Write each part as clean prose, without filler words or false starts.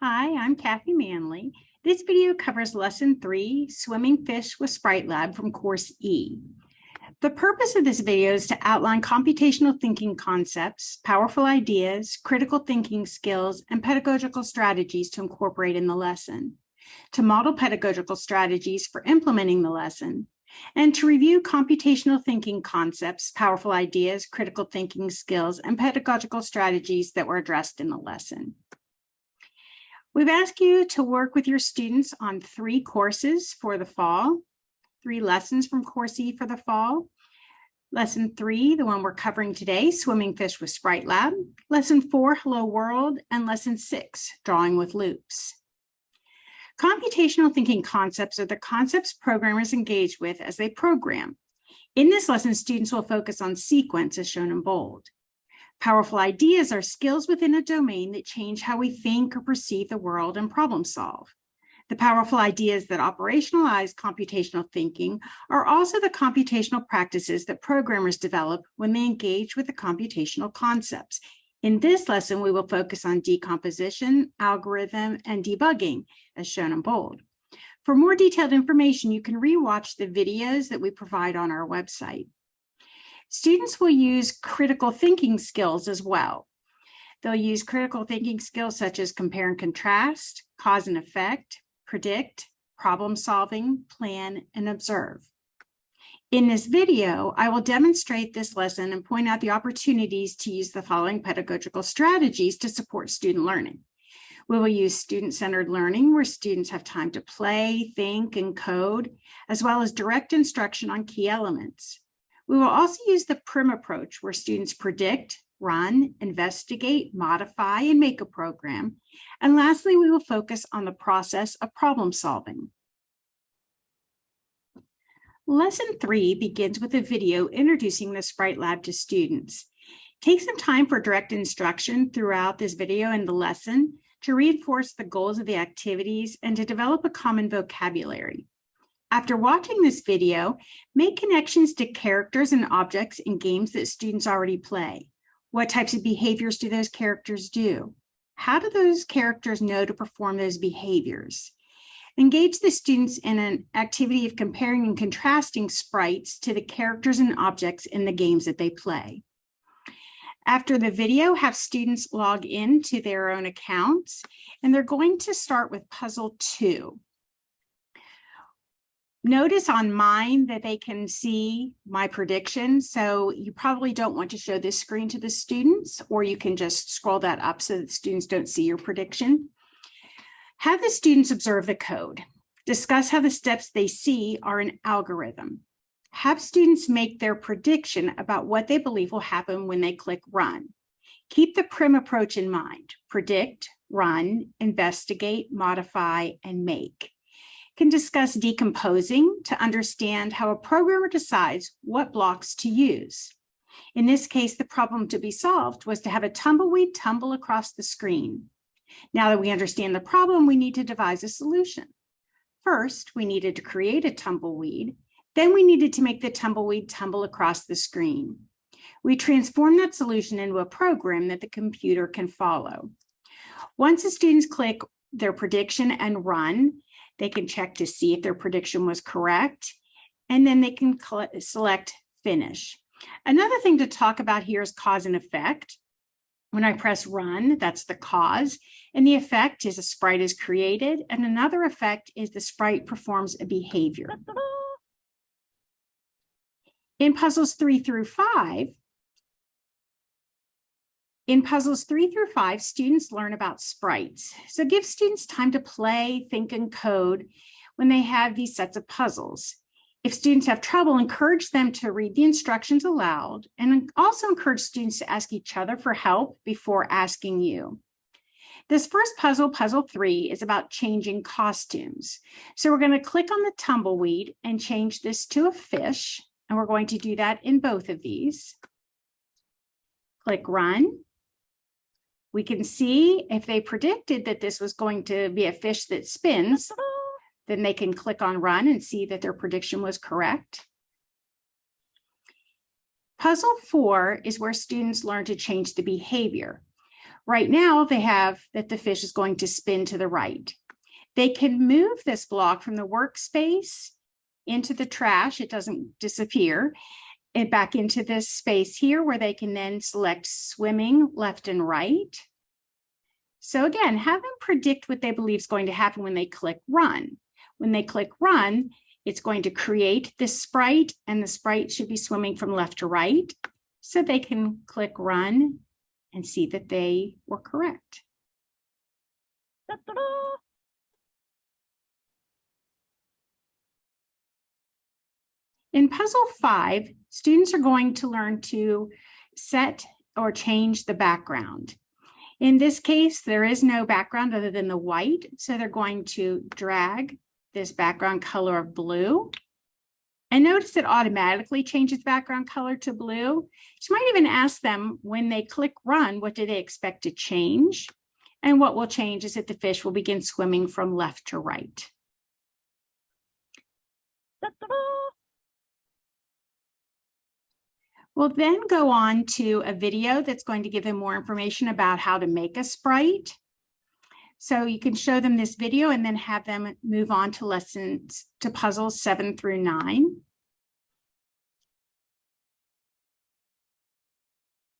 Hi, I'm Kathy Manley. This video covers Lesson 3, Swimming Fish with Sprite Lab from Course E. The purpose of this video is to outline computational thinking concepts, powerful ideas, critical thinking skills, and pedagogical strategies to incorporate in the lesson, to model pedagogical strategies for implementing the lesson, and to review computational thinking concepts, powerful ideas, critical thinking skills, and pedagogical strategies that were addressed in the lesson. We've asked you to work with your students on 3 courses for the fall, 3 lessons from Course E for the fall. Lesson 3, the one we're covering today, Swimming Fish with Sprite Lab. Lesson 4, Hello World, and Lesson 6, Drawing with Loops. Computational thinking concepts are the concepts programmers engage with as they program. In this lesson, students will focus on sequence as shown in bold. Powerful ideas are skills within a domain that change how we think or perceive the world and problem solve. The powerful ideas that operationalize computational thinking are also the computational practices that programmers develop when they engage with the computational concepts. In this lesson, we will focus on decomposition, algorithm, and debugging, as shown in bold. For more detailed information, you can rewatch the videos that we provide on our website. Students will use critical thinking skills as well. They'll use critical thinking skills such as compare and contrast, cause and effect, predict, problem solving, plan, and observe. In this video, I will demonstrate this lesson and point out the opportunities to use the following pedagogical strategies to support student learning. We will use student-centered learning where students have time to play, think, and code, as well as direct instruction on key elements. We will also use the PRIM approach where students predict, run, investigate, modify, and make a program. And lastly, we will focus on the process of problem solving. Lesson 3 begins with a video introducing the Sprite Lab to students. Take some time for direct instruction throughout this video and the lesson to reinforce the goals of the activities and to develop a common vocabulary. After watching this video, make connections to characters and objects in games that students already play. What types of behaviors do those characters do? How do those characters know to perform those behaviors? Engage the students in an activity of comparing and contrasting sprites to the characters and objects in the games that they play. After the video, have students log into their own accounts, and they're going to start with Puzzle 2. Notice on mine that they can see my prediction, so you probably don't want to show this screen to the students, or you can just scroll that up so that students don't see your prediction. Have the students observe the code. Discuss how the steps they see are an algorithm. Have students make their prediction about what they believe will happen when they click run. Keep the PRIM approach in mind: predict, run, investigate, modify, and make. Can discuss decomposing to understand how a programmer decides what blocks to use. In this case, the problem to be solved was to have a tumbleweed tumble across the screen. Now that we understand the problem, we need to devise a solution. First, we needed to create a tumbleweed. Then we needed to make the tumbleweed tumble across the screen. We transformed that solution into a program that the computer can follow. Once the students click their prediction and run, they can check to see if their prediction was correct, and then they can select finish. Another thing to talk about here is cause and effect. When I press run, that's the cause, and the effect is a sprite is created, and another effect is the sprite performs a behavior. In puzzles 3 through 5, students learn about sprites. So give students time to play, think, and code when they have these sets of puzzles. If students have trouble, encourage them to read the instructions aloud, and also encourage students to ask each other for help before asking you. This first puzzle, Puzzle 3, is about changing costumes. So we're going to click on the tumbleweed and change this to a fish, and we're going to do that in both of these. Click Run. We can see if they predicted that this was going to be a fish that spins, then they can click on Run and see that their prediction was correct. Puzzle 4 is where students learn to change the behavior. Right now, they have that the fish is going to spin to the right. They can move this block from the workspace into the trash. It doesn't disappear. And back into this space here where they can then select swimming left and right. So again, have them predict what they believe is going to happen when they click run. When they click run, it's going to create this sprite, and the sprite should be swimming from left to right. So they can click run and see that they were correct. Ta-da! In puzzle 5, students are going to learn to set or change the background. In this case, there is no background other than the white, so they're going to drag this background color of blue. And notice it automatically changes background color to blue. You might even ask them when they click run, what do they expect to change? And what will change is that the fish will begin swimming from left to right. Ta-da! We'll then go on to a video that's going to give them more information about how to make a sprite. So you can show them this video and then have them move on to puzzles 7 through 9.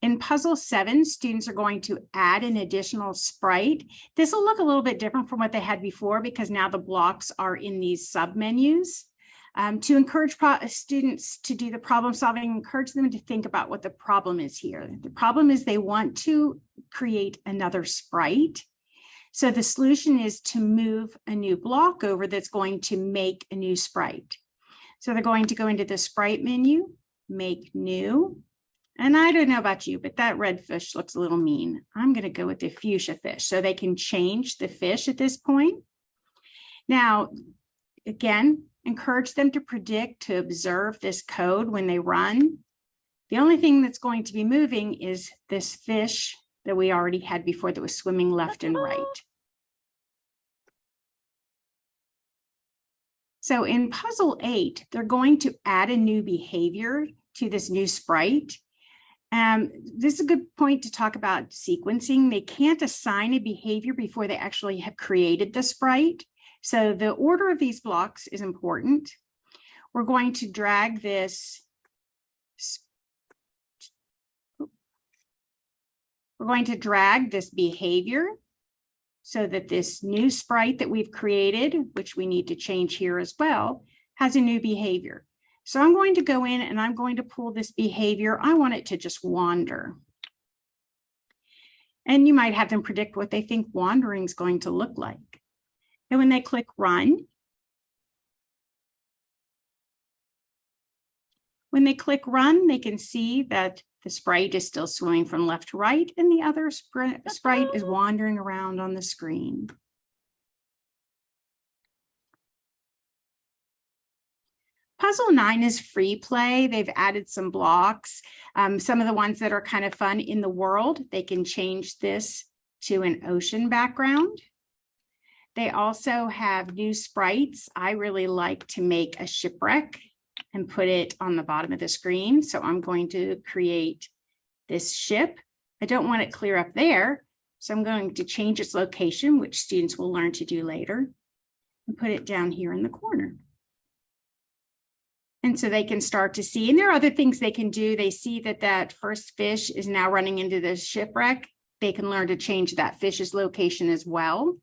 In puzzle 7, students are going to add an additional sprite. This will look a little bit different from what they had before because now the blocks are in these submenus. To encourage students to do the problem solving, encourage them to think about what the problem is here. The problem is they want to create another sprite. So the solution is to move a new block over that's going to make a new sprite. So they're going to go into the sprite menu, make new. And I don't know about you, but that red fish looks a little mean. I'm going to go with the fuchsia fish. So they can change the fish at this point. Now, again, encourage them to predict, to observe this code when they run. The only thing that's going to be moving is this fish that we already had before that was swimming left and right. So in puzzle 8, they're going to add a new behavior to this new sprite. This is a good point to talk about sequencing. They can't assign a behavior before they actually have created the sprite. So the order of these blocks is important. We're going to drag this. We're going to drag this behavior so that this new sprite that we've created, which we need to change here as well, has a new behavior. So I'm going to go in and I'm going to pull this behavior. I want it to just wander. And you might have them predict what they think wandering is going to look like. And when they click run, they can see that the sprite is still swimming from left to right and the other sprite is wandering around on the screen. Puzzle 9 is free play. They've added some blocks. Some of the ones that are kind of fun in the world, they can change this to an ocean background. They also have new sprites. I really like to make a shipwreck and put it on the bottom of the screen. So I'm going to create this ship. I don't want it clear up there. So I'm going to change its location, which students will learn to do later, and put it down here in the corner. And so they can start to see, and there are other things they can do. They see that that first fish is now running into the shipwreck. They can learn to change that fish's location as well.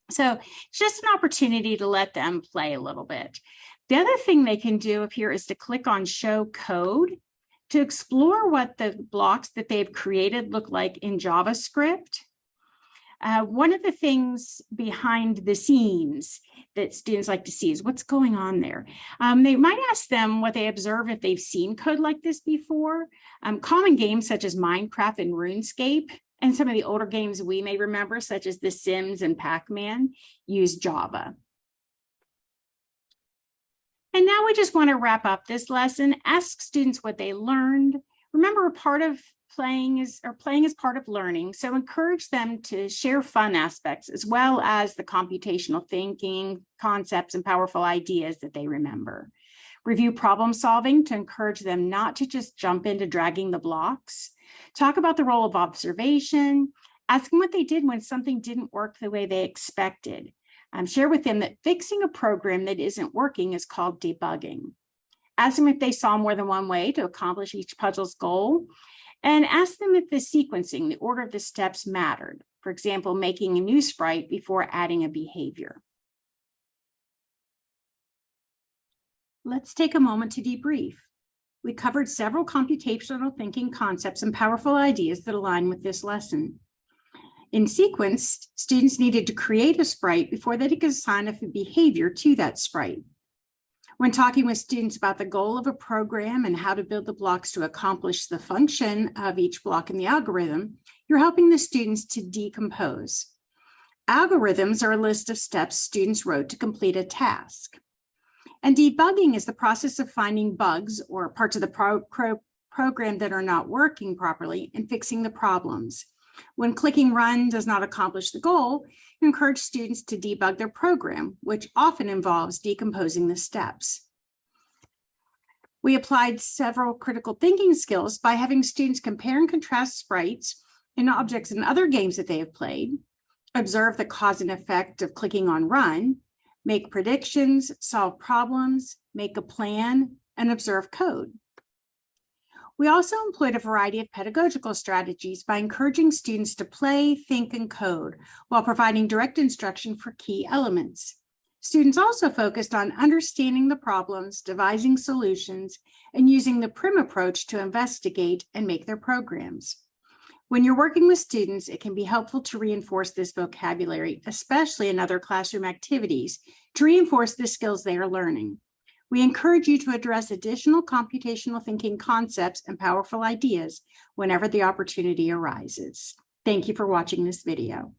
So it's just an opportunity to let them play a little bit. The other thing they can do up here is to click on show code to explore what the blocks that they've created look like in JavaScript. One of the things behind the scenes that students like to see is what's going on there. They might ask them what they observe if they've seen code like this before. Common games such as Minecraft and RuneScape, and some of the older games we may remember, such as The Sims and Pac-Man, use Java. And now we just want to wrap up this lesson, ask students what they learned. Remember, playing is part of learning, so encourage them to share fun aspects as well as the computational thinking, concepts, and powerful ideas that they remember. Review problem solving to encourage them not to just jump into dragging the blocks. Talk about the role of observation, Ask them what they did when something didn't work the way they expected. Share with them that fixing a program that isn't working is called debugging. Ask them if they saw more than one way to accomplish each puzzle's goal. And ask them if the sequencing, the order of the steps mattered. For example, making a new sprite before adding a behavior. Let's take a moment to debrief. We covered several computational thinking concepts and powerful ideas that align with this lesson. In sequence, students needed to create a sprite before they could assign a behavior to that sprite. When talking with students about the goal of a program and how to build the blocks to accomplish the function of each block in the algorithm, you're helping the students to decompose. Algorithms are a list of steps students wrote to complete a task. And debugging is the process of finding bugs or parts of the program that are not working properly and fixing the problems. When clicking run does not accomplish the goal, you encourage students to debug their program, which often involves decomposing the steps. We applied several critical thinking skills by having students compare and contrast sprites and objects in other games that they have played, observe the cause and effect of clicking on run, make predictions, solve problems, make a plan, and observe code. We also employed a variety of pedagogical strategies by encouraging students to play, think, and code while providing direct instruction for key elements. Students also focused on understanding the problems, devising solutions, and using the PRIM approach to investigate and make their programs. When you're working with students, it can be helpful to reinforce this vocabulary, especially in other classroom activities, to reinforce the skills they are learning. We encourage you to address additional computational thinking concepts and powerful ideas whenever the opportunity arises. Thank you for watching this video.